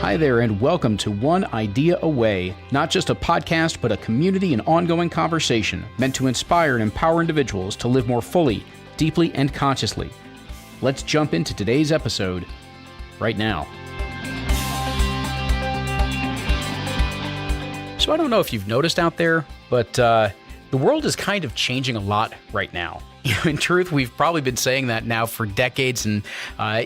Hi there, and welcome to One Idea Away, not just a podcast, but a community and ongoing conversation meant to inspire and empower individuals to live more fully, deeply, and consciously. Let's jump into today's episode right now. So I don't know if you've noticed out there, but the world is kind of changing a lot right now. In truth, we've probably been saying that now for decades, and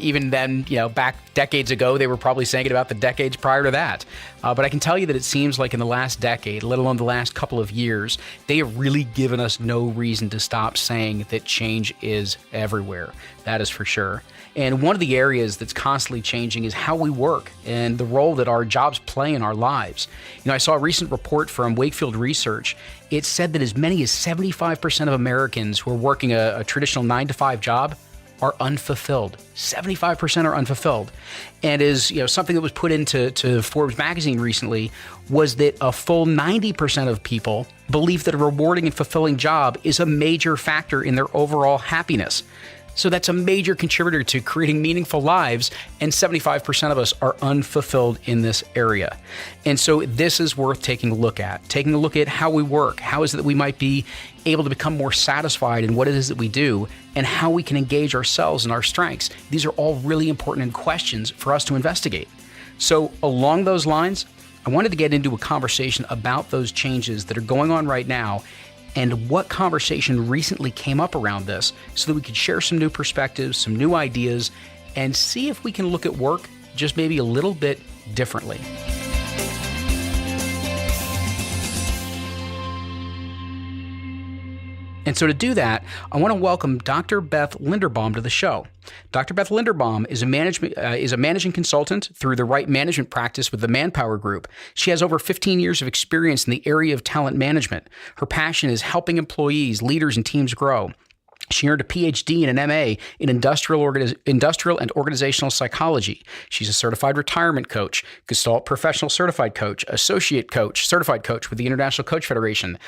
even then, back decades ago, they were probably saying it about the decades prior to that. But I can tell you that it seems like in the last decade, let alone the last couple of years, they have really given us no reason to stop saying that change is everywhere. That is for sure. And one of the areas that's constantly changing is how we work and the role that our jobs play in our lives. I saw a recent report from Wakefield Research. It said that as many as 75% of Americans who are working a traditional 9-to-5 job are unfulfilled. 75% are unfulfilled. And as something that was put into Forbes magazine recently was that a full 90% of people believe that a rewarding and fulfilling job is a major factor in their overall happiness. So that's a major contributor to creating meaningful lives, and 75% of us are unfulfilled in this area. And so this is worth taking a look at how we work, how is it that we might be able to become more satisfied in what it is that we do, and how we can engage ourselves and our strengths. These are all really important questions for us to investigate. So along those lines, I wanted to get into a conversation about those changes that are going on right now and what conversation recently came up around this so that we could share some new perspectives, some new ideas, and see if we can look at work just maybe a little bit differently. And so to do that, I want to welcome Dr. Beth Linderbaum to the show. Dr. Beth Linderbaum is a managing consultant through the Right Management practice with the Manpower Group. She has over 15 years of experience in the area of talent management. Her passion is helping employees, leaders, and teams grow. She earned a Ph.D. and an M.A. in industrial and organizational psychology. She's a certified retirement coach, Gestalt professional certified coach, associate coach, certified coach with the International Coach Federation.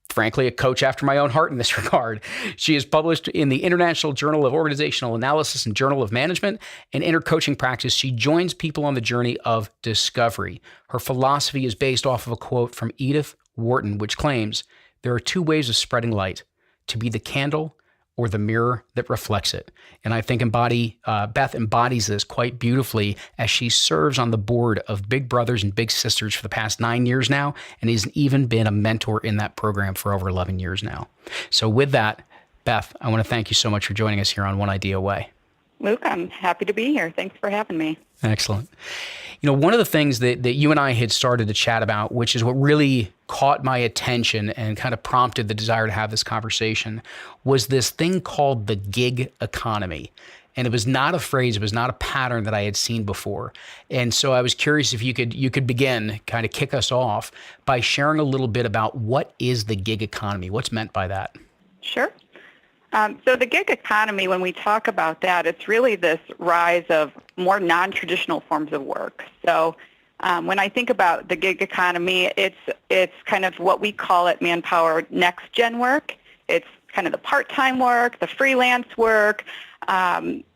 Frankly, a coach after my own heart in this regard. She is published in the International Journal of Organizational Analysis and Journal of Management, and in her coaching practice, she joins people on the journey of discovery. Her philosophy is based off of a quote from Edith Wharton, which claims, "There are two ways of spreading light, to be the candle or the mirror that reflects it." And I think Beth embodies this quite beautifully as she serves on the board of Big Brothers and Big Sisters for the past 9 years now, and has even been a mentor in that program for over 11 years now. So with that, Beth, I want to thank you so much for joining us here on One Idea Away. Luke, I'm happy to be here. Thanks for having me. Excellent. One of the things that you and I had started to chat about, which is what really caught my attention and kind of prompted the desire to have this conversation, was this thing called the gig economy. And it was not a phrase, it was not a pattern that I had seen before. And so I was curious if you could begin, kind of kick us off by sharing a little bit about what is the gig economy? What's meant by that? Sure. So the gig economy, when we talk about that, it's really this rise of more non-traditional forms of work. So when I think about the gig economy, it's kind of what we call at Manpower next-gen work. It's kind of the part-time work, the freelance work,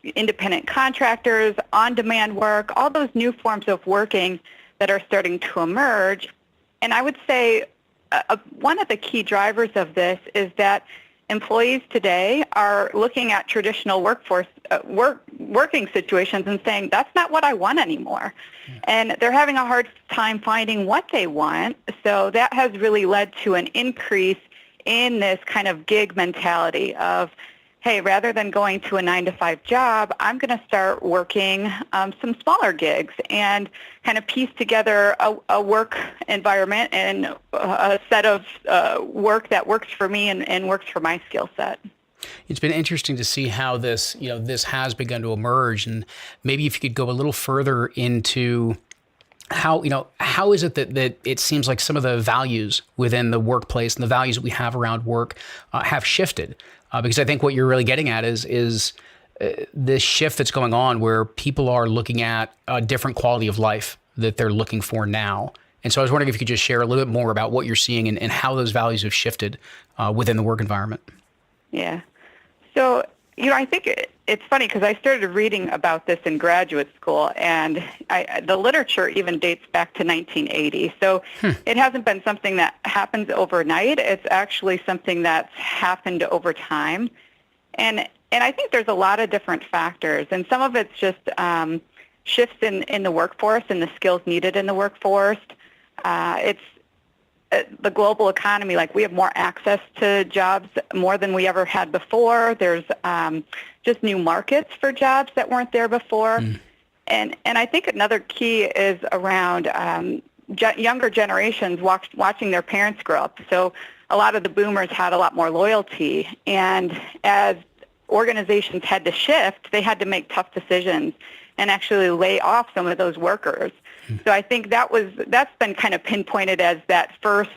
independent contractors, on-demand work, all those new forms of working that are starting to emerge. And I would say one of the key drivers of this is that employees today are looking at traditional working situations and saying, that's not what I want anymore. And they're having a hard time finding what they want. So that has really led to an increase in this kind of gig mentality of, hey, rather than going to a 9-to-5 job, I'm going to start working some smaller gigs and kind of piece together a work environment and a set of work that works for me and works for my skill set. It's been interesting to see how this has begun to emerge, and maybe if you could go a little further into how is it that it seems like some of the values within the workplace and the values that we have around work have shifted? Because I think what you're really getting at is this shift that's going on where people are looking at a different quality of life that they're looking for now. And so I was wondering if you could just share a little bit more about what you're seeing and how those values have shifted within the work environment. Yeah. So I think it's funny because I started reading about this in graduate school, and the literature even dates back to 1980. So it hasn't been something that happens overnight. It's actually something that's happened over time. And I think there's a lot of different factors, and some of it's just shifts in the workforce and the skills needed in the workforce. It's the global economy, like we have more access to jobs more than we ever had before. There's just new markets for jobs that weren't there before. And I think another key is around younger generations watching their parents grow up. So a lot of the boomers had a lot more loyalty. And as organizations had to shift, they had to make tough decisions and actually lay off some of those workers. So I think that's been kind of pinpointed as that first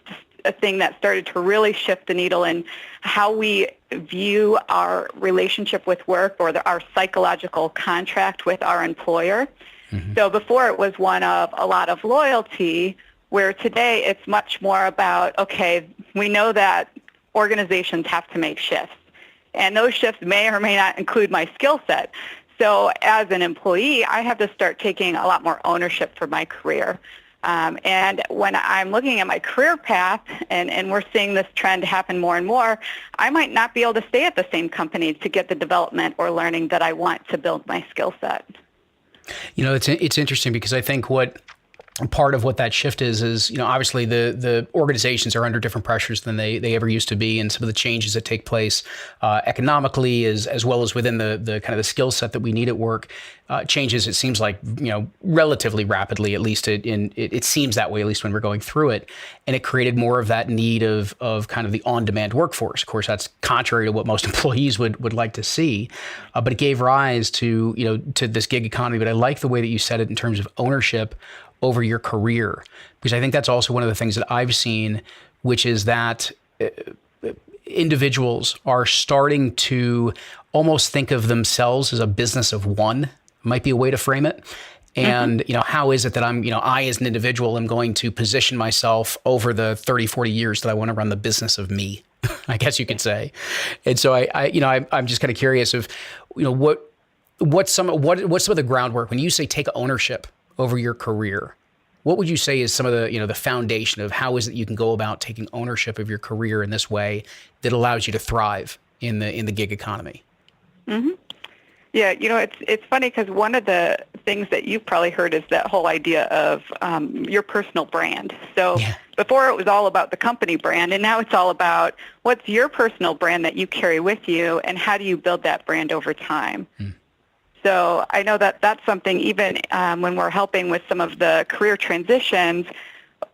thing that started to really shift the needle in how we view our relationship with work or our psychological contract with our employer. So before it was one of a lot of loyalty, where today it's much more about, okay, we know that organizations have to make shifts, and those shifts may or may not include my skill set. So as an employee, I have to start taking a lot more ownership for my career. And when I'm looking at my career path, and we're seeing this trend happen more and more, I might not be able to stay at the same company to get the development or learning that I want to build my skill set. It's interesting because I think part of what that shift is, obviously the organizations are under different pressures than they ever used to be, and some of the changes that take place economically as well as within the kind of the skill set that we need at work changes, it seems like, relatively rapidly, at least it seems that way, at least when we're going through it. And it created more of that need of kind of the on-demand workforce. Of course, that's contrary to what most employees would like to see, but it gave rise to this gig economy. But I like the way that you said it in terms of ownership over your career, because I think that's also one of the things that I've seen, which is that individuals are starting to almost think of themselves as a business of one, might be a way to frame it. And, how is it that I as an individual am going to position myself over the 30, 40 years that I want to run the business of me, I guess you could say. And so I'm just kind of curious of, what's some of the groundwork when you say take ownership over your career. What would you say is some of the, the foundation of how is it you can go about taking ownership of your career in this way that allows you to thrive in the gig economy? Yeah, it's funny because one of the things that you've probably heard is that whole idea of your personal brand. So before it was all about the company brand, and now it's all about what's your personal brand that you carry with you, and how do you build that brand over time. So I know that that's something even when we're helping with some of the career transitions,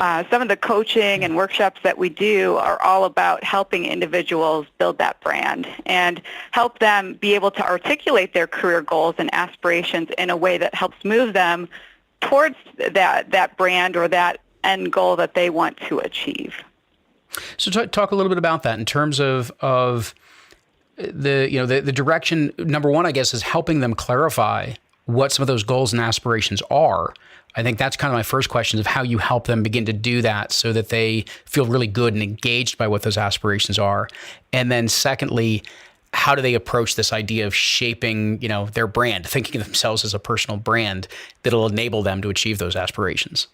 some of the coaching and workshops that we do are all about helping individuals build that brand and help them be able to articulate their career goals and aspirations in a way that helps move them towards that brand or that end goal that they want to achieve. So talk a little bit about that in terms of the direction. Number one, I guess, is helping them clarify what some of those goals and aspirations are. I think that's kind of my first question of how you help them begin to do that so that they feel really good and engaged by what those aspirations are. And then secondly, how do they approach this idea of shaping, their brand, thinking of themselves as a personal brand that'll enable them to achieve those aspirations?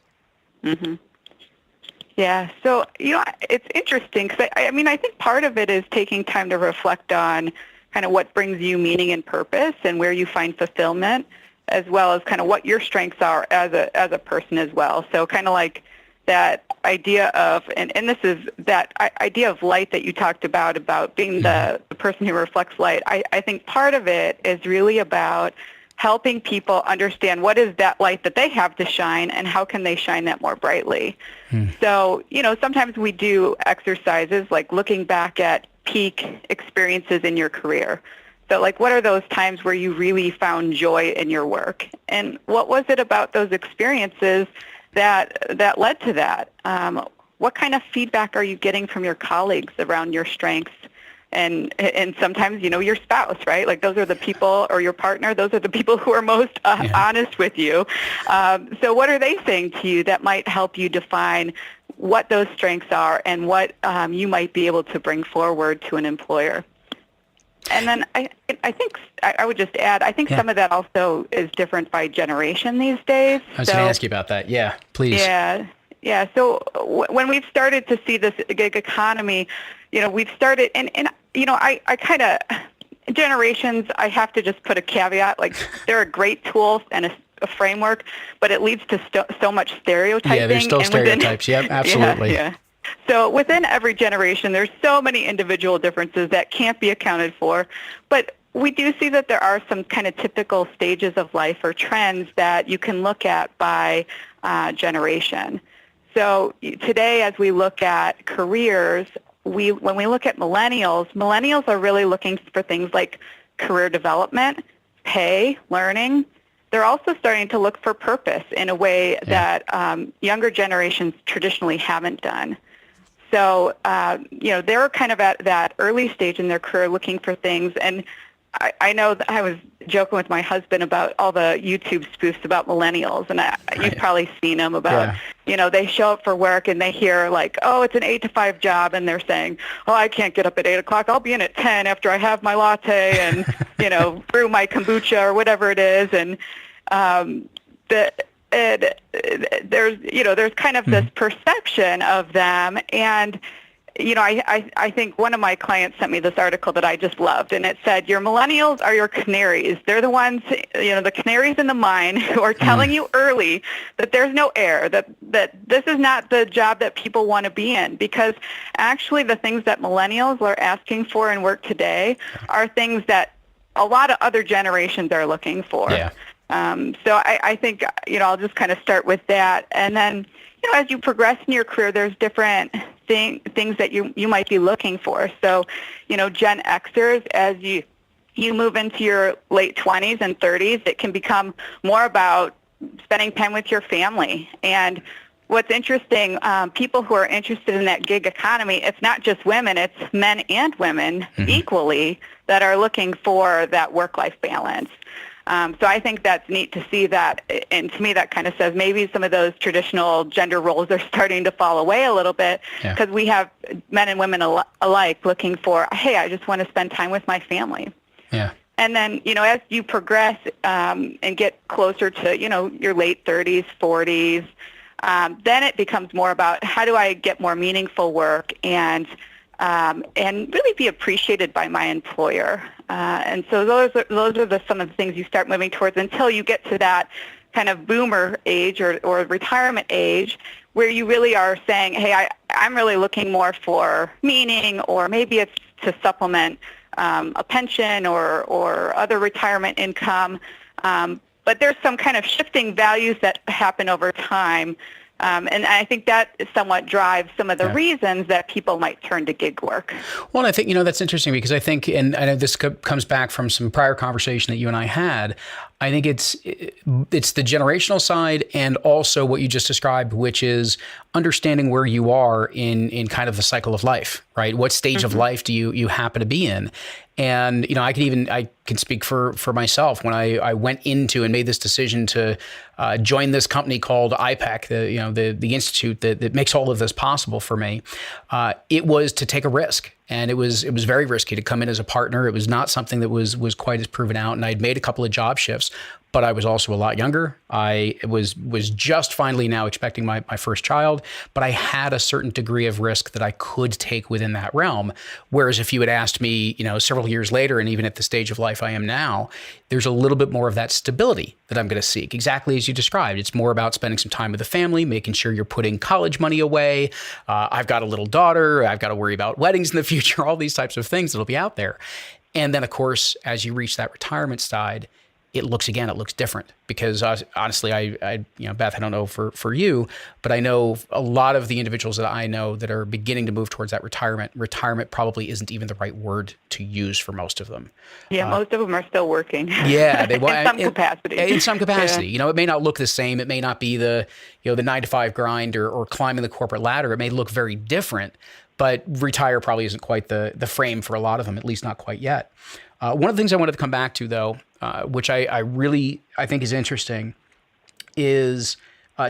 Yeah, so, it's interesting because I think part of it is taking time to reflect on kind of what brings you meaning and purpose and where you find fulfillment, as well as kind of what your strengths are as a person as well. So kind of like that idea of, and this is that idea of light that you talked about being the person who reflects light. I think part of it is really about helping people understand what is that light that they have to shine and how can they shine that more brightly. So, sometimes we do exercises like looking back at peak experiences in your career. So like, what are those times where you really found joy in your work? And what was it about those experiences that led to that? What kind of feedback are you getting from your colleagues around your strengths? And sometimes, your spouse, right? Like those are the people, or your partner, those are the people who are most honest with you. So what are they saying to you that might help you define what those strengths are and what you might be able to bring forward to an employer? And then I think I would just add, I think some of that also is different by generation these days. I was going to ask you about that. Yeah, please. Yeah. So when we've started to see this gig economy, we've started, and I kind of, generations, I have to just put a caveat, like they're a great tool and a framework, but it leads to so much stereotyping. Yeah, there's still stereotypes. Yep, absolutely. Yeah. So within every generation, there's so many individual differences that can't be accounted for, but we do see that there are some kind of typical stages of life or trends that you can look at by generation. So today, as we look at careers, when we look at millennials are really looking for things like career development, pay, learning. They're also starting to look for purpose in a way that younger generations traditionally haven't done. So, they're kind of at that early stage in their career looking for things. And I know that I was joking with my husband about all the YouTube spoofs about millennials. And you've probably seen them about, they show up for work and they hear like, oh, it's an 8 to 5 job. And they're saying, oh, I can't get up at 8 o'clock. I'll be in at 10 after I have my latte and, brew my kombucha or whatever it is. And there's kind of this perception of them. And, I think one of my clients sent me this article that I just loved, and it said, your millennials are your canaries. They're the ones, the canaries in the mine who are telling you early that there's no air, that this is not the job that people want to be in, because actually the things that millennials are asking for in work today are things that a lot of other generations are looking for. Yeah. So I think, I'll just kind of start with that. And then, as you progress in your career, there's different things that you might be looking for. So, Gen Xers, as you move into your late 20s and 30s, it can become more about spending time with your family. And what's interesting, people who are interested in that gig economy, it's not just women, it's men and women equally that are looking for that work-life balance. So I think that's neat to see that, and to me that kind of says maybe some of those traditional gender roles are starting to fall away a little bit, because we have men and women alike looking for, hey, I just want to spend time with my family. Yeah. And then, as you progress and get closer to, your late 30s, 40s, then it becomes more about how do I get more meaningful work and really be appreciated by my employer. And so those are some of the things you start moving towards until you get to that kind of boomer age or retirement age where you really are saying, hey, I'm really looking more for meaning, or maybe it's to supplement a pension or other retirement income. But there's some kind of shifting values that happen over time. And I think that somewhat drives some of the reasons that people might turn to gig work. Well, I think, that's interesting, because I think, and I know this comes back from some prior conversation that you and I had, I think it's the generational side, and also what you just described, which is understanding where you are in kind of the cycle of life, right? What stage of life do you happen to be in? And, I can speak for myself. When I went into and made this decision to join this company called IPEC, the institute that makes all of this possible for me, it was to take a risk. And it was very risky to come in as a partner. It was not something that was quite as proven out. And I'd made a couple of job shifts, but I was also a lot younger. I was just finally now expecting my first child, but I had a certain degree of risk that I could take within that realm. Whereas if you had asked me, several years later, and even at the stage of life I am now, there's a little bit more of that stability that I'm going to seek. Exactly as you described. It's more about spending some time with the family, making sure you're putting college money away. I've got a little daughter. I've got to worry about weddings in the future, all these types of things that'll be out there. And then, of course, as you reach that retirement side, it looks different, because honestly, I Beth, I don't know for you, but I know a lot of the individuals that I know that are beginning to move towards that retirement probably isn't even the right word to use for most of them. Yeah, most of them are still working. Yeah, they in some capacity. In some capacity, it may not look the same. It may not be the 9 to 5 grind or climbing the corporate ladder. It may look very different, but retire probably isn't quite the frame for a lot of them, at least not quite yet. One of the things I wanted to come back to, though, which I really think is interesting, is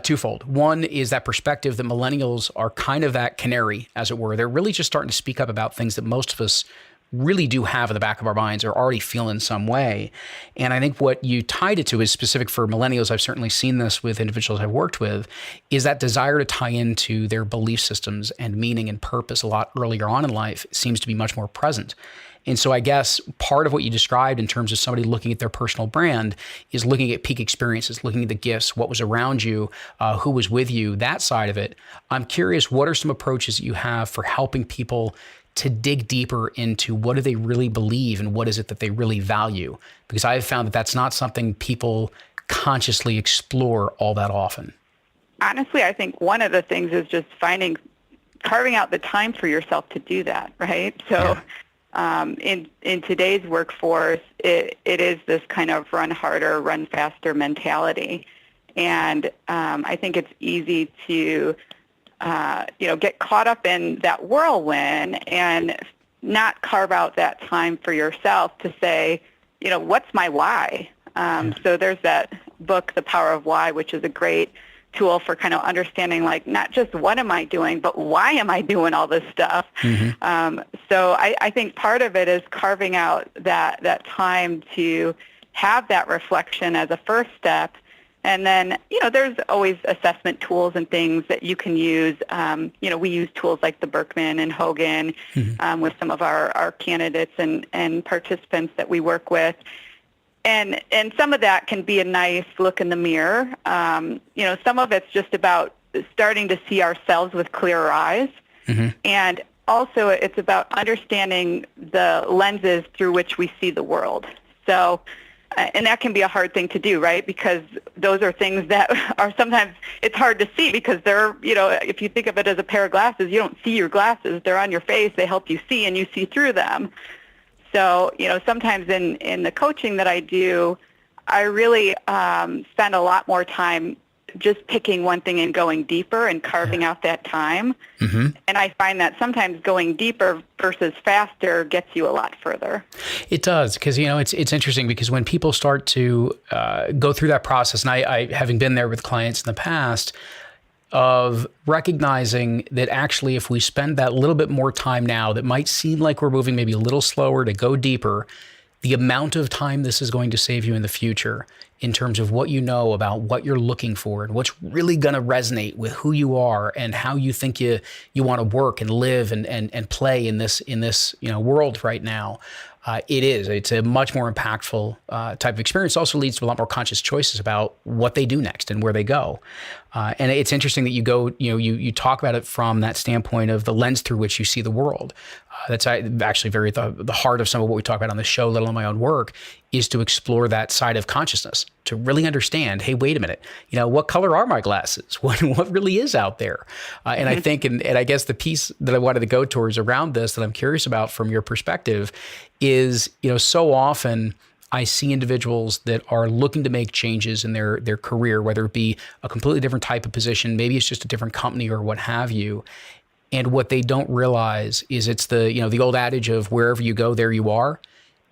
twofold. One is that perspective that millennials are kind of that canary, as it were. They're really just starting to speak up about things that most of us really do have in the back of our minds or already feel in some way. And I think what you tied it to is specific for millennials. I've certainly seen this with individuals I've worked with, is that desire to tie into their belief systems and meaning and purpose a lot earlier on in life seems to be much more present. And so I guess part of what you described in terms of somebody looking at their personal brand is looking at peak experiences, looking at the gifts, what was around you, who was with you, that side of it. I'm curious, what are some approaches that you have for helping people to dig deeper into what do they really believe and what is it that they really value? Because I have found that that's not something people consciously explore all that often. Honestly, I think one of the things is just carving out the time for yourself to do that, right? So in today's workforce, it is this kind of run harder, run faster mentality. And I think it's easy to get caught up in that whirlwind and not carve out that time for yourself to say, what's my why? So there's that book, The Power of Why, which is a great tool for kind of understanding, like, not just what am I doing, but why am I doing all this stuff? So I think part of it is carving out that time to have that reflection as a first step. And then, there's always assessment tools and things that you can use. We use tools like the Berkman and Hogan with some of our candidates and participants that we work with. And some of that can be a nice look in the mirror. Some of it's just about starting to see ourselves with clearer eyes. And also it's about understanding the lenses through which we see the world. So, and that can be a hard thing to do, right? Because those are things that are sometimes it's hard to see because they're, if you think of it as a pair of glasses, you don't see your glasses. They're on your face. They help you see and you see through them. So, sometimes in the coaching that I do, I really spend a lot more time just picking one thing and going deeper and carving out that time. And I find that sometimes going deeper versus faster gets you a lot further. It does, because, it's interesting because when people start to go through that process, and I having been there with clients in the past, of recognizing that actually if we spend that little bit more time now that might seem like we're moving maybe a little slower to go deeper, the amount of time this is going to save you in the future in terms of what you know about what you're looking for and what's really going to resonate with who you are and how you think you want to work and live and play in this world right now. It's a much more impactful type of experience. It also leads to a lot more conscious choices about what they do next and where they go. And it's interesting that you talk about it from that standpoint of the lens through which you see the world. That's actually very the heart of some of what we talk about on the show, let alone my own work, is to explore that side of consciousness, to really understand, hey, wait a minute, what color are my glasses? What really is out there? And I think, and I guess the piece that I wanted to go towards around this that I'm curious about from your perspective is, so often I see individuals that are looking to make changes in their career, whether it be a completely different type of position, maybe it's just a different company or what have you. And what they don't realize is it's the old adage of wherever you go, there you are.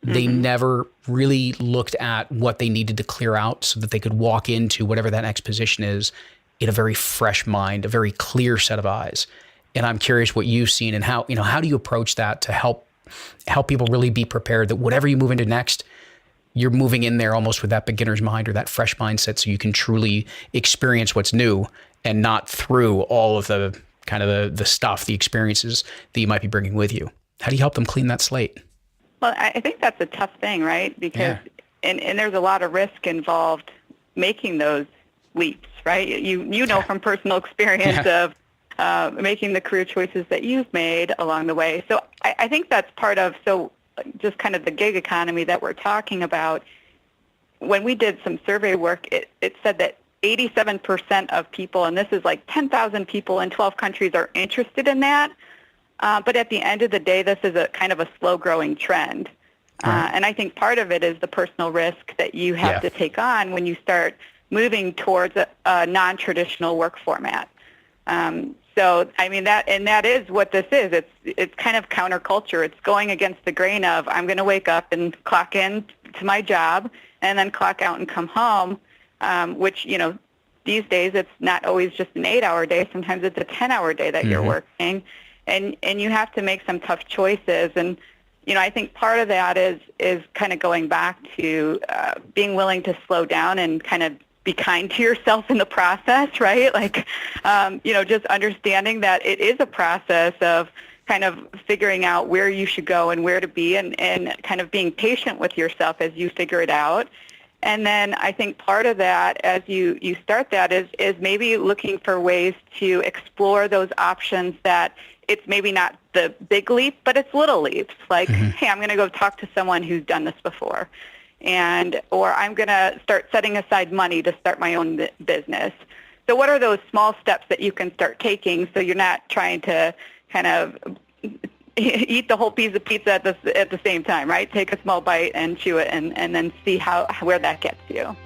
They never really looked at what they needed to clear out so that they could walk into whatever that next position is in a very fresh mind, a very clear set of eyes. And I'm curious what you've seen and how do you approach that to help people really be prepared that whatever you move into next, you're moving in there almost with that beginner's mind or that fresh mindset so you can truly experience what's new and not through all of the kind of the stuff, the experiences that you might be bringing with you. How do you help them clean that slate? Well, I think that's a tough thing, right? Because and there's a lot of risk involved making those leaps, right? You know from personal experience of making the career choices that you've made along the way. So I think that's part of just kind of the gig economy that we're talking about. When we did some survey work, it said that 87% of people, and this is like 10,000 people in 12 countries, are interested in that. But at the end of the day, this is a kind of a slow-growing trend. And I think part of it is the personal risk that you have to take on when you start moving towards a non-traditional work format. So, I mean, that is what this is. It's kind of counterculture. It's going against the grain of I'm going to wake up and clock in to my job and then clock out and come home, which, these days it's not always just an 8-hour day. Sometimes it's a 10-hour day that you're working. And you have to make some tough choices. And I think part of that is kind of going back to being willing to slow down and kind of be kind to yourself in the process, right? Like, just understanding that it is a process of kind of figuring out where you should go and where to be, and kind of being patient with yourself as you figure it out. And then I think part of that, as you start that, is maybe looking for ways to explore those options that it's maybe not the big leap, but it's little leaps. Like, hey, I'm going to go talk to someone who's done this before. Or I'm going to start setting aside money to start my own business. So what are those small steps that you can start taking so you're not trying to kind of eat the whole piece of pizza at the same time, right? Take a small bite and chew it and then see where that gets you.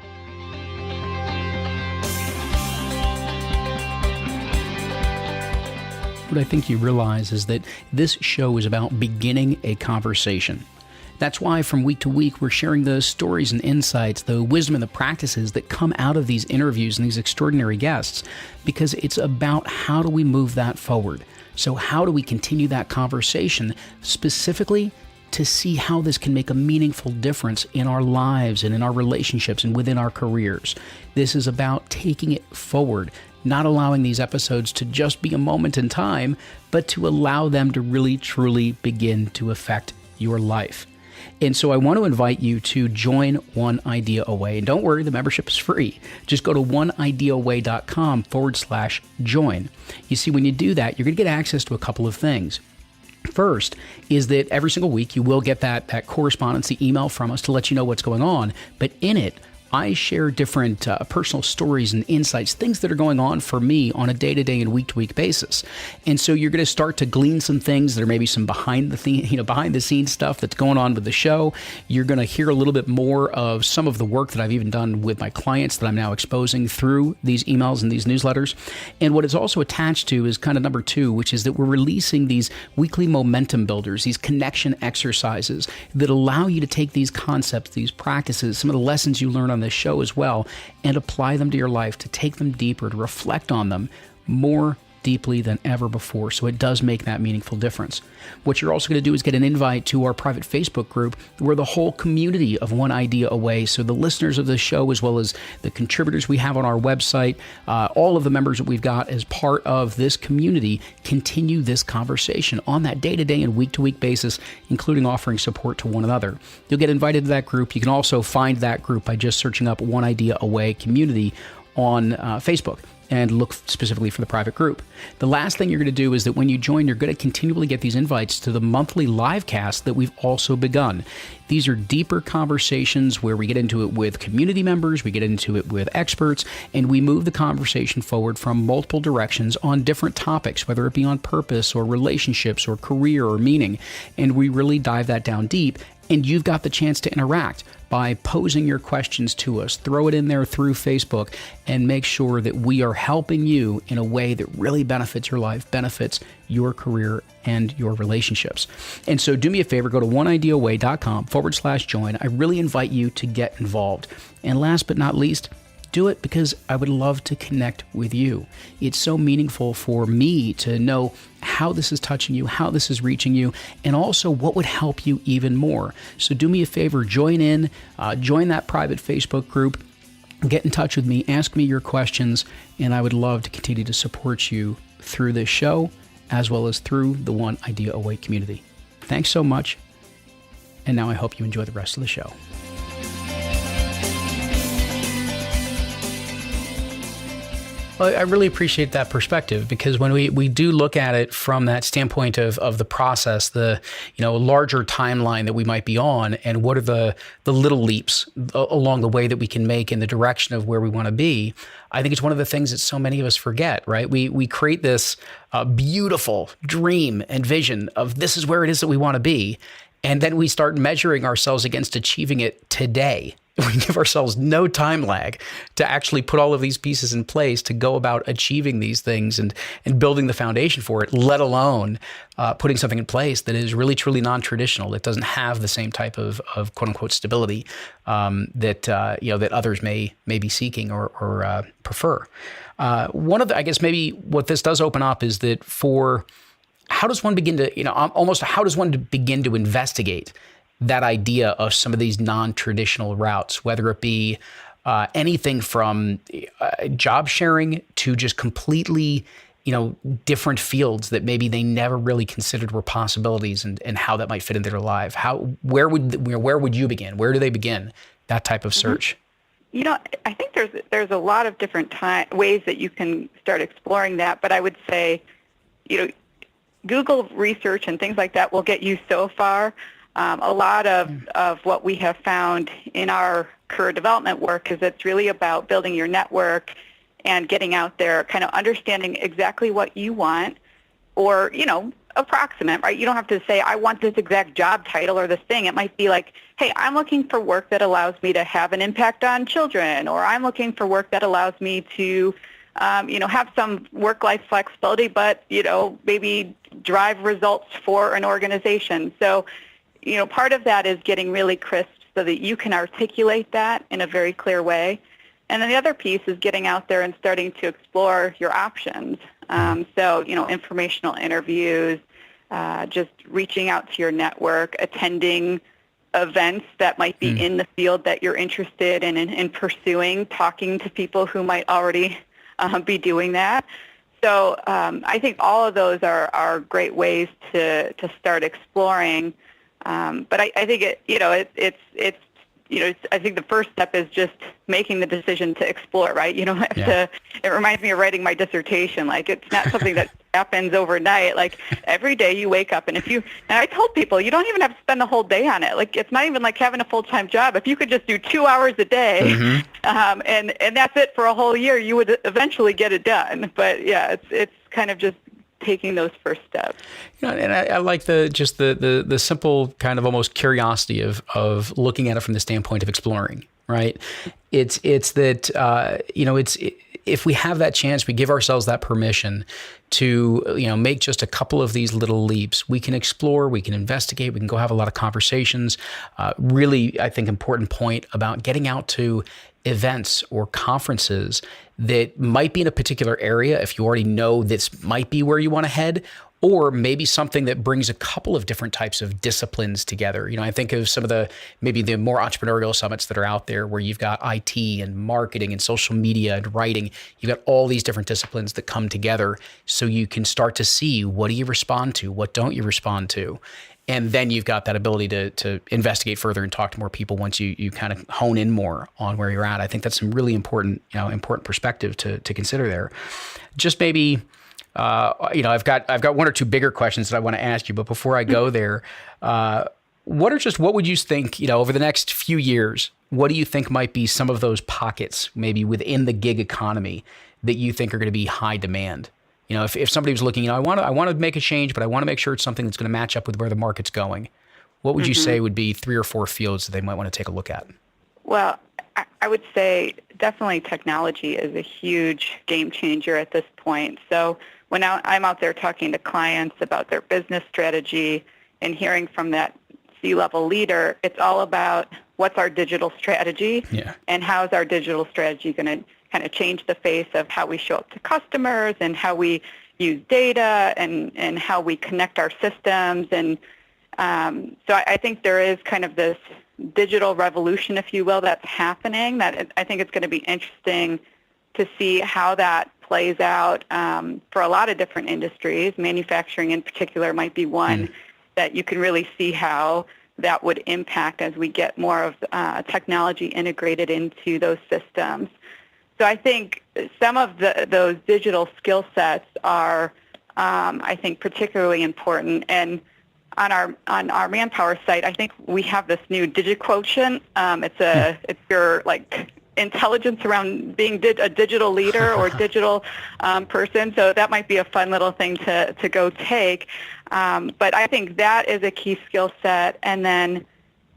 What I think you realize is that this show is about beginning a conversation. That's why from week to week, we're sharing the stories and insights, the wisdom and the practices that come out of these interviews and these extraordinary guests, because it's about how do we move that forward. So how do we continue that conversation, specifically to see how this can make a meaningful difference in our lives and in our relationships and within our careers. This is about taking it forward, not allowing these episodes to just be a moment in time, but to allow them to really, truly begin to affect your life. And so I want to invite you to join One Idea Away. And don't worry, the membership is free. Just go to oneideaaway.com/join. You see, when you do that, you're going to get access to a couple of things. First is that every single week you will get that correspondence, the email from us to let you know what's going on. But in it, I share different personal stories and insights, things that are going on for me on a day-to-day and week-to-week basis. And so you're going to start to glean some things. There may be some behind the scenes stuff that's going on with the show. You're going to hear a little bit more of some of the work that I've even done with my clients that I'm now exposing through these emails and these newsletters. And what it's also attached to is kind of number 2, which is that we're releasing these weekly momentum builders, these connection exercises that allow you to take these concepts, these practices, some of the lessons you learn on this show as well, and apply them to your life, to take them deeper, to reflect on them more deeply than ever before. So it does make that meaningful difference. What you're also going to do is get an invite to our private Facebook group where the whole community of One Idea Away, so the listeners of the show as well as the contributors we have on our website, all of the members that we've got as part of this community, continue this conversation on that day-to-day and week-to-week basis, including offering support to one another. You'll get invited to that group. You can also find that group by just searching up One Idea Away Community on Facebook and look specifically for the private group. The last thing you're going to do is that when you join, you're going to continually get these invites to the monthly live cast that we've also begun. These are deeper conversations where we get into it with community members, we get into it with experts, and we move the conversation forward from multiple directions on different topics, whether it be on purpose or relationships or career or meaning. And we really dive that down deep. And you've got the chance to interact by posing your questions to us. Throw it in there through Facebook and make sure that we are helping you in a way that really benefits your life, benefits your career and your relationships. And so do me a favor, go to oneideaaway.com/join. I really invite you to get involved. And last but not least, do it because I would love to connect with you. It's so meaningful for me to know how this is touching you, how this is reaching you, and also what would help you even more. So do me a favor, join in, join that private Facebook group, get in touch with me, ask me your questions, and I would love to continue to support you through this show as well as through the One Idea Away community. Thanks so much, and now I hope you enjoy the rest of the show. Well, I really appreciate that perspective because when we do look at it from that standpoint of the process, the larger timeline that we might be on, and what are the little leaps along the way that we can make in the direction of where we want to be, I think it's one of the things that so many of us forget, right? We create this beautiful dream and vision of this is where it is that we want to be, and then we start measuring ourselves against achieving it today. We give ourselves no time lag to actually put all of these pieces in place to go about achieving these things and building the foundation for it, let alone putting something in place that is really, truly non-traditional, that doesn't have the same type of quote unquote stability that others may be seeking or prefer. One of the, I guess maybe what this does open up is that for how does one begin to, almost how does one begin to investigate that idea of some of these non-traditional routes, whether it be anything from job sharing to just completely, different fields that maybe they never really considered were possibilities, and how that might fit into their life? Where would you begin? Where do they begin that type of search? I think there's a lot of different ways that you can start exploring that, but I would say, Google research and things like that will get you so far. A lot of what we have found in our career development work is it's really about building your network and getting out there, kind of understanding exactly what you want, or, approximate, right? You don't have to say, I want this exact job title or this thing. It might be like, hey, I'm looking for work that allows me to have an impact on children, or I'm looking for work that allows me to, have some work-life flexibility, but, maybe drive results for an organization. So, part of that is getting really crisp so that you can articulate that in a very clear way. And then the other piece is getting out there and starting to explore your options. Informational interviews, just reaching out to your network, attending events that might be in the field that you're interested in pursuing, talking to people who might already be doing that. So I think all of those are great ways to start exploring. But I think I think the first step is just making the decision to explore, right? You don't have to, it reminds me of writing my dissertation. Like, it's not something that happens overnight. Like, every day you wake up, and I told people, you don't even have to spend the whole day on it. Like, it's not even like having a full-time job. If you could just do 2 hours a day, and that's it for a whole year, you would eventually get it done. But yeah, it's kind of just taking those first steps. And I like the simple kind of almost curiosity of looking at it from the standpoint of exploring, right? It's that, if we have that chance, we give ourselves that permission to, make just a couple of these little leaps. We can explore, we can investigate, we can go have a lot of conversations. Really, I think, important point about getting out to events or conferences that might be in a particular area, if you already know this might be where you want to head, or maybe something that brings a couple of different types of disciplines together. I think of some of maybe the more entrepreneurial summits that are out there, where you've got IT and marketing and social media and writing. You've got all these different disciplines that come together, so you can start to see, what do you respond to? What don't you respond to? And then you've got that ability to investigate further and talk to more people once you kind of hone in more on where you're at. I think that's some really important perspective to consider there. Just maybe, I've got one or two bigger questions that I want to ask you, but before I go there, what would you think, over the next few years, what do you think might be some of those pockets, maybe within the gig economy, that you think are going to be high demand? If somebody was looking, I want to make a change, but I want to make sure it's something that's going to match up with where the market's going, what would you say would be 3 or 4 fields that they might want to take a look at? Well, I would say definitely technology is a huge game changer at this point. So when I'm out there talking to clients about their business strategy and hearing from that C-level leader, it's all about what's our digital strategy and how's our digital strategy going to kind of change the face of how we show up to customers and how we use data and how we connect our systems. And so I think there is kind of this digital revolution, if you will, that's happening, that I think it's going to be interesting to see how that plays out for a lot of different industries. Manufacturing in particular might be one that you can really see how that would impact as we get more of technology integrated into those systems. So I think some of those digital skill sets are, I think, particularly important. And on our Manpower site, I think we have this new DigiQuotient. It's your intelligence around being a digital leader or digital person. So that might be a fun little thing to go take. But I think that is a key skill set. And then,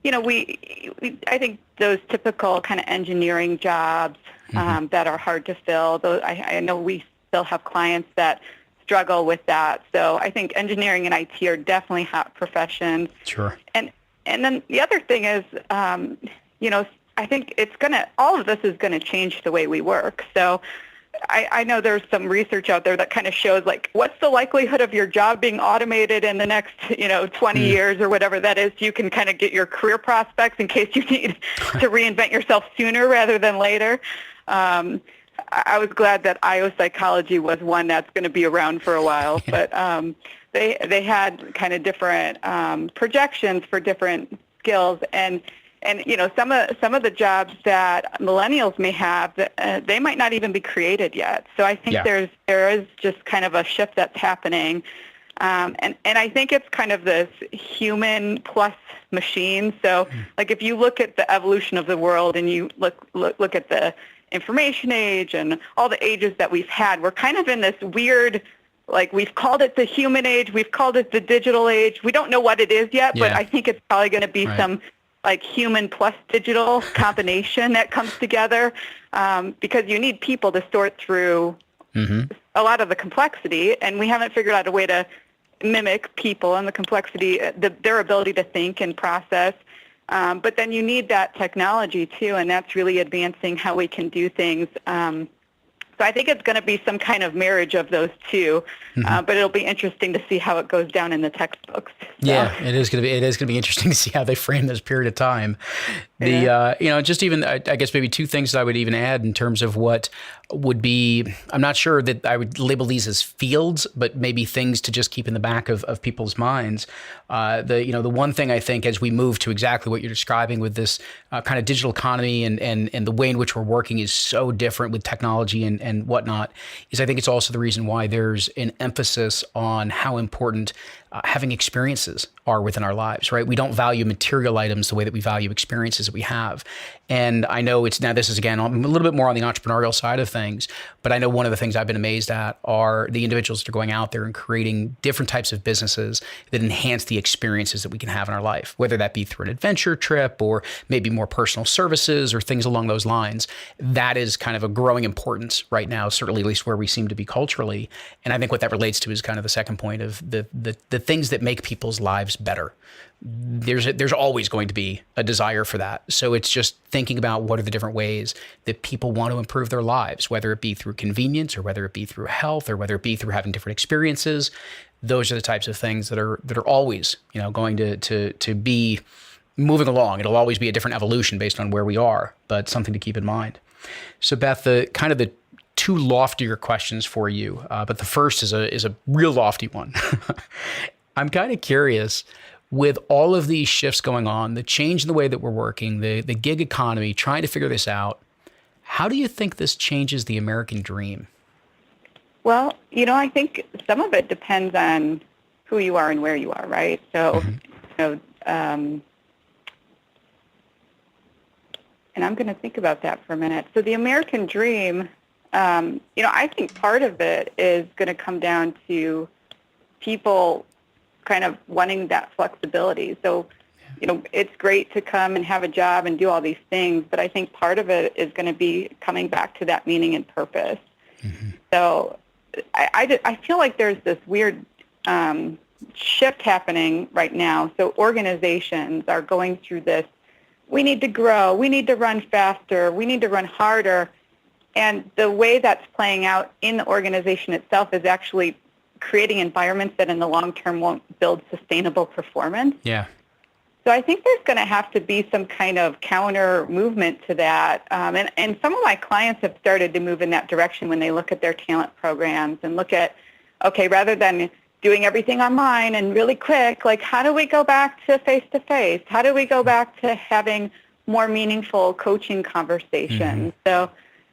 I think those typical kind of engineering jobs that are hard to fill. I know we still have clients that struggle with that. So I think engineering and IT are definitely hot professions. Sure. And then the other thing is, I think all of this is going to change the way we work. So I know there's some research out there that kind of shows like what's the likelihood of your job being automated in the next 20 years or whatever that is. You can kind of get your career prospects in case you need to reinvent yourself sooner rather than later. I was glad that IO psychology was one that's going to be around for a while, but they had kind of different projections for different skills, and some of the jobs that millennials may have, they might not even be created yet. So I think there is just kind of a shift that's happening, and I think it's kind of this human plus machine. So like if you look at the evolution of the world and you look at the information age and all the ages that we've had, we're kind of in this weird, like we've called it the human age, we've called it the digital age. We don't know what it is yet, but I think it's probably going to be some like human plus digital combination that comes together, because you need people to sort through a lot of the complexity, and we haven't figured out a way to mimic people and the complexity, their ability to think and process. But then you need that technology too, and that's really advancing how we can do things. So I think it's going to be some kind of marriage of those two, but it'll be interesting to see how it goes down in the textbooks. So. Yeah, it is going to be interesting to see how they frame this period of time. Just even I guess maybe two things that I would even add in terms of what would be, I'm not sure that I would label these as fields, but maybe things to just keep in the back of people's minds. The one thing I think as we move to exactly what you're describing with this kind of digital economy and the way in which we're working is so different with technology and whatnot, is I think it's also the reason why there's an emphasis on how important having experiences are within our lives, right? We don't value material items the way that we value experiences that we have. And I know this is again, a little bit more on the entrepreneurial side of things, but I know one of the things I've been amazed at are the individuals that are going out there and creating different types of businesses that enhance the experiences that we can have in our life, whether that be through an adventure trip or maybe more personal services or things along those lines. That is kind of a growing importance right now, certainly at least where we seem to be culturally. And I think what that relates to is kind of the second point of the things that make people's lives better. There's always going to be a desire for that. So it's just thinking about what are the different ways that people want to improve their lives, whether it be through convenience or whether it be through health or whether it be through having different experiences. Those are the types of things that are always, going to be moving along. It'll always be a different evolution based on where we are, but something to keep in mind. So Beth, the two loftier questions for you, but the first is a real lofty one. I'm kind of curious, with all of these shifts going on, the change in the way that we're working, the gig economy, trying to figure this out, how do you think this changes the American dream? Well, I think some of it depends on who you are and where you are, right? So, and I'm going to think about that for a minute. So the American dream, I think part of it is going to come down to people kind of wanting that flexibility. So, it's great to come and have a job and do all these things, but I think part of it is going to be coming back to that meaning and purpose. So I feel like there's this weird shift happening right now. So organizations are going through this, we need to grow, we need to run faster, we need to run harder. And the way that's playing out in the organization itself is actually creating environments that in the long term won't build sustainable performance. Yeah. So I think there's going to have to be some kind of counter movement to that. And some of my clients have started to move in that direction when they look at their talent programs and look at, okay, rather than doing everything online and really quick, like how do we go back to face-to-face? How do we go back to having more meaningful coaching conversations? So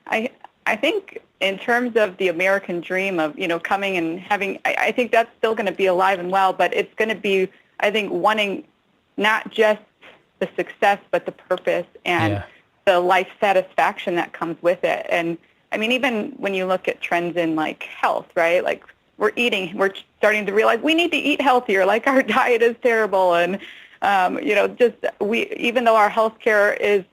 I think in terms of the American dream of, coming and having, I think that's still going to be alive and well, but it's going to be, I think, wanting not just the success, but the purpose and the life satisfaction that comes with it. And I mean, even when you look at trends in like health, right? Like we're starting to realize we need to eat healthier, like our diet is terrible. And, even though our health care is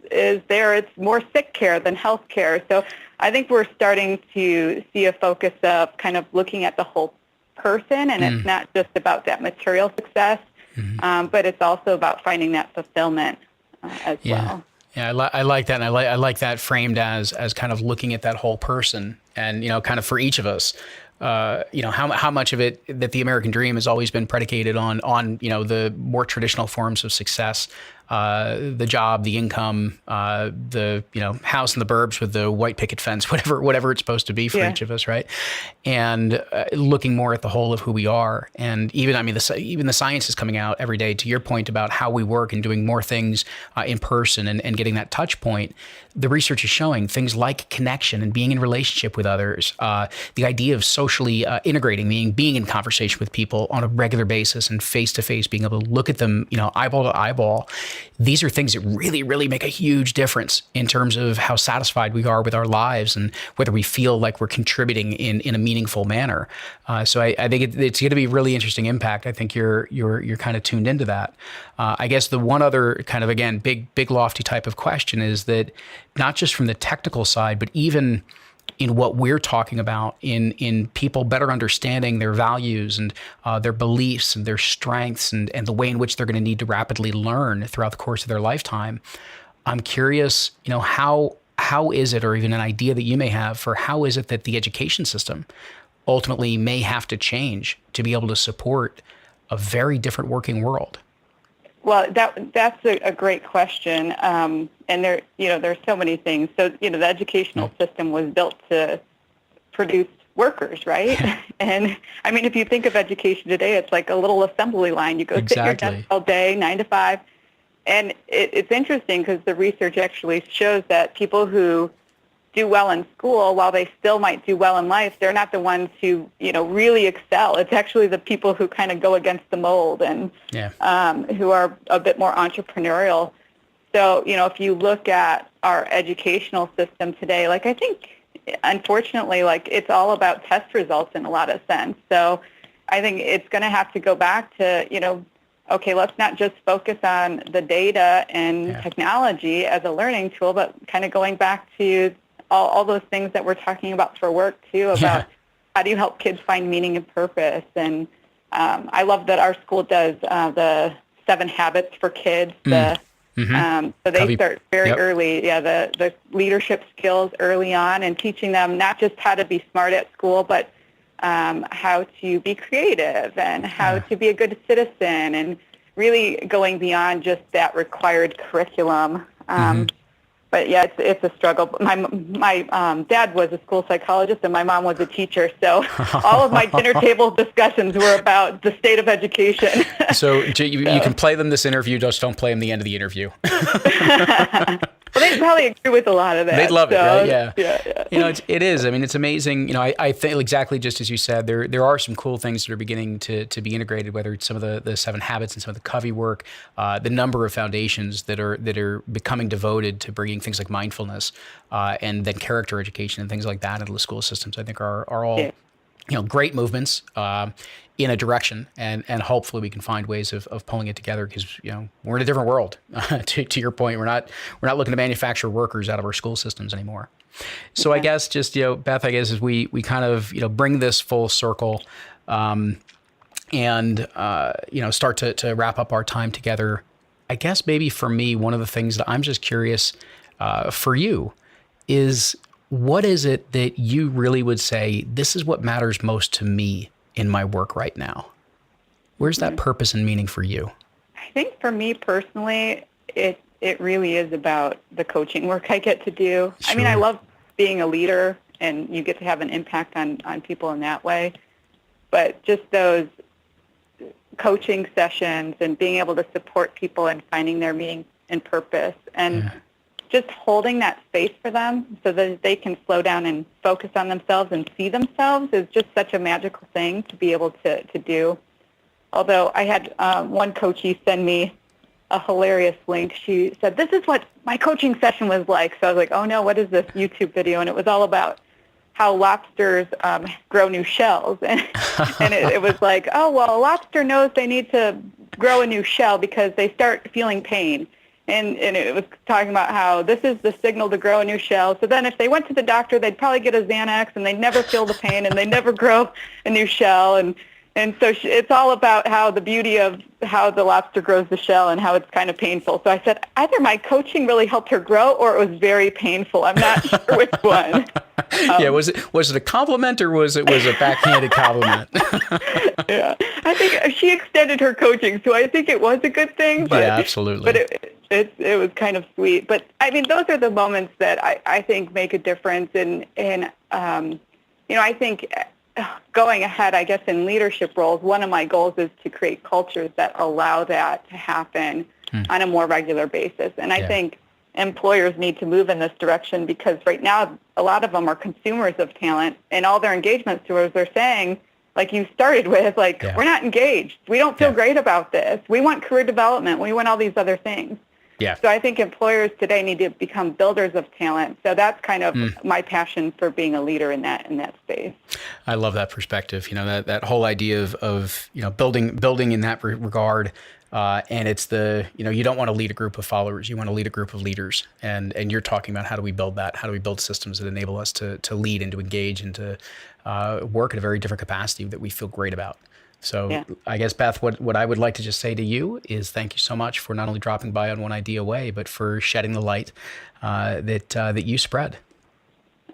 there, it's more sick care than health care. So I think we're starting to see a focus of kind of looking at the whole person, and it's not just about that material success, but it's also about finding that fulfillment as well. Yeah, I like that, and I like that framed as kind of looking at that whole person And, kind of for each of us, how much of it that the American dream has always been predicated on, the more traditional forms of success, the job, the income, the, house in the burbs with the white picket fence, whatever it's supposed to be for each of us. Right. And looking more at the whole of who we are. And even the science is coming out every day, to your point about how we work and doing more things in person and getting that touch point. The research is showing things like connection and being in relationship with others, the idea of socially integrating, meaning being in conversation with people on a regular basis and face to face, being able to look at them, eyeball to eyeball. These are things that really, really make a huge difference in terms of how satisfied we are with our lives and whether we feel like we're contributing in a meaningful manner. So I think it's going to be a really interesting impact. I think you're kind of tuned into that. I guess the one other kind of, again, big lofty type of question is that not just from the technical side, but even in what we're talking about in people better understanding their values and their beliefs and their strengths and the way in which they're going to need to rapidly learn throughout the course of their lifetime. I'm curious, how is it, or even an idea that you may have for how is it that the education system ultimately may have to change to be able to support a very different working world? Well, that's a great question, and there's so many things. So the educational system was built to produce workers, right? And I mean, if you think of education today, it's like a little assembly line. You go sit at your desk all day, 9 to 5, and it's interesting because the research actually shows that people who do well in school, while they still might do well in life, they're not the ones who, really excel. It's actually the people who kind of go against the mold and who are a bit more entrepreneurial. So, if you look at our educational system today, I think, unfortunately, it's all about test results in a lot of sense. So I think it's going to have to go back to, okay, let's not just focus on the data and technology as a learning tool, but kind of going back to all those things that we're talking about for work too, about how do you help kids find meaning and purpose. And I love that our school does the 7 habits for kids. So they start very early, the leadership skills early on, and teaching them not just how to be smart at school, but how to be creative and how to be a good citizen, and really going beyond just that required curriculum. But it's a struggle. My dad was a school psychologist and my mom was a teacher, so all of my dinner table discussions were about the state of education. So you can play them this interview, just don't play them the end of the interview. Well, they'd probably agree with a lot of that. They'd love it, right? Yeah. Yeah. It is. I mean, it's amazing. I think exactly just as you said, there are some cool things that are beginning to be integrated, whether it's some of the 7 habits and some of the Covey work, the number of foundations that are becoming devoted to bringing things like mindfulness and then character education and things like that into the school systems, I think are all great movements in a direction, and hopefully we can find ways of pulling it together, because we're in a different world. To your point, we're not looking to manufacture workers out of our school systems anymore. So I guess just Beth, I guess as we kind of bring this full circle, and start to wrap up our time together, I guess maybe for me, one of the things that I'm just curious for you is, what is it that you really would say, this is what matters most to me in my work right now? Where's that purpose and meaning for you? I think for me personally, it really is about the coaching work I get to do. Sure. I mean, I love being a leader, and you get to have an impact on people in that way. But just those coaching sessions and being able to support people and finding their meaning and purpose, and just holding that space for them so that they can slow down and focus on themselves and see themselves is just such a magical thing to be able to do. Although I had one coachee send me a hilarious link. She said, "This is what my coaching session was like." So I was like, oh no, what is this YouTube video? And it was all about how lobsters grow new shells. And it was like, oh, well, a lobster knows they need to grow a new shell because they start feeling pain. And it was talking about how this is the signal to grow a new shell. So then if they went to the doctor, they'd probably get a Xanax, and they'd never feel the pain, and they'd never grow a new shell. And And so it's all about how the beauty of how the lobster grows the shell and how it's kind of painful. So I said, either my coaching really helped her grow or it was very painful. I'm not sure which one. Was it a compliment or was it a backhanded compliment? Yeah, I think she extended her coaching, so I think it was a good thing. But, yeah, absolutely. But it was kind of sweet. But I mean, those are the moments that I think make a difference. And I think going ahead, I guess, in leadership roles, one of my goals is to create cultures that allow that to happen on a more regular basis. And I think employers need to move in this direction because right now, a lot of them are consumers of talent, and all their engagement tours are saying, like you started with, we're not engaged. We don't feel great about this. We want career development. We want all these other things. Yeah. So I think employers today need to become builders of talent. So that's kind of my passion for being a leader in that space. I love that perspective. That whole idea of building in that regard. And it's you don't want to lead a group of followers. You want to lead a group of leaders. And you're talking about how do we build that? How do we build systems that enable us to lead and to engage and to work at a very different capacity that we feel great about? So I guess, Beth, what I would like to just say to you is thank you so much for not only dropping by on One Idea Way, but for shedding the light that you spread.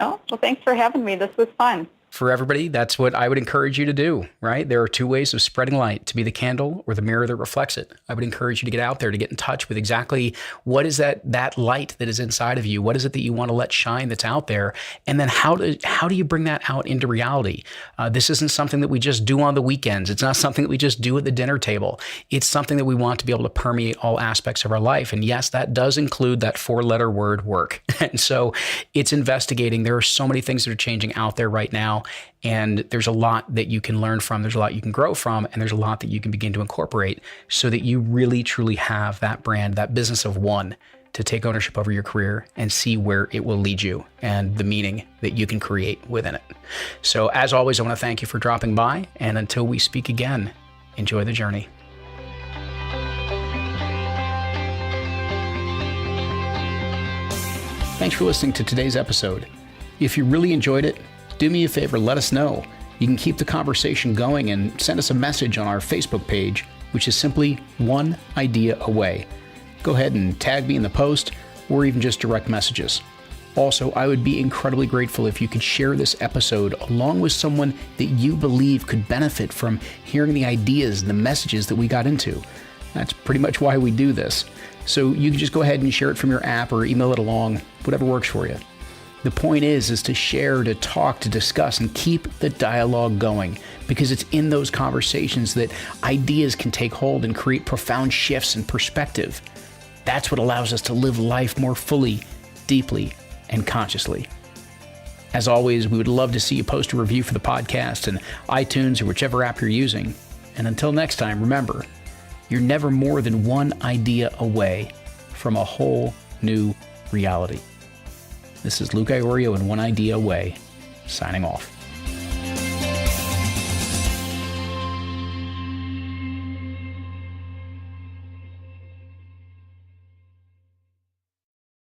Oh, well, thanks for having me. This was fun. For everybody, that's what I would encourage you to do, right? There are two ways of spreading light, to be the candle or the mirror that reflects it. I would encourage you to get out there, to get in touch with exactly what is that light that is inside of you? What is it that you want to let shine that's out there? And then how do you bring that out into reality? This isn't something that we just do on the weekends. It's not something that we just do at the dinner table. It's something that we want to be able to permeate all aspects of our life. And yes, that does include that 4-letter word, work. And so it's investigating. There are so many things that are changing out there right now. And there's a lot that you can learn from, there's a lot you can grow from, and there's a lot that you can begin to incorporate so that you really, truly have that brand, that business of one, to take ownership over your career and see where it will lead you and the meaning that you can create within it. So as always, I want to thank you for dropping by. And until we speak again, enjoy the journey. Thanks for listening to today's episode. If you really enjoyed it, do me a favor, let us know. You can keep the conversation going and send us a message on our Facebook page, which is simply One Idea Away. Go ahead and tag me in the post or even just direct messages. Also, I would be incredibly grateful if you could share this episode along with someone that you believe could benefit from hearing the ideas and the messages that we got into. That's pretty much why we do this. So you can just go ahead and share it from your app or email it along, whatever works for you. The point is to share, to talk, to discuss, and keep the dialogue going, because it's in those conversations that ideas can take hold and create profound shifts in perspective. That's what allows us to live life more fully, deeply, and consciously. As always, we would love to see you post a review for the podcast in iTunes or whichever app you're using. And until next time, remember, you're never more than one idea away from a whole new reality. This is Luke Iorio and One Idea Away, signing off.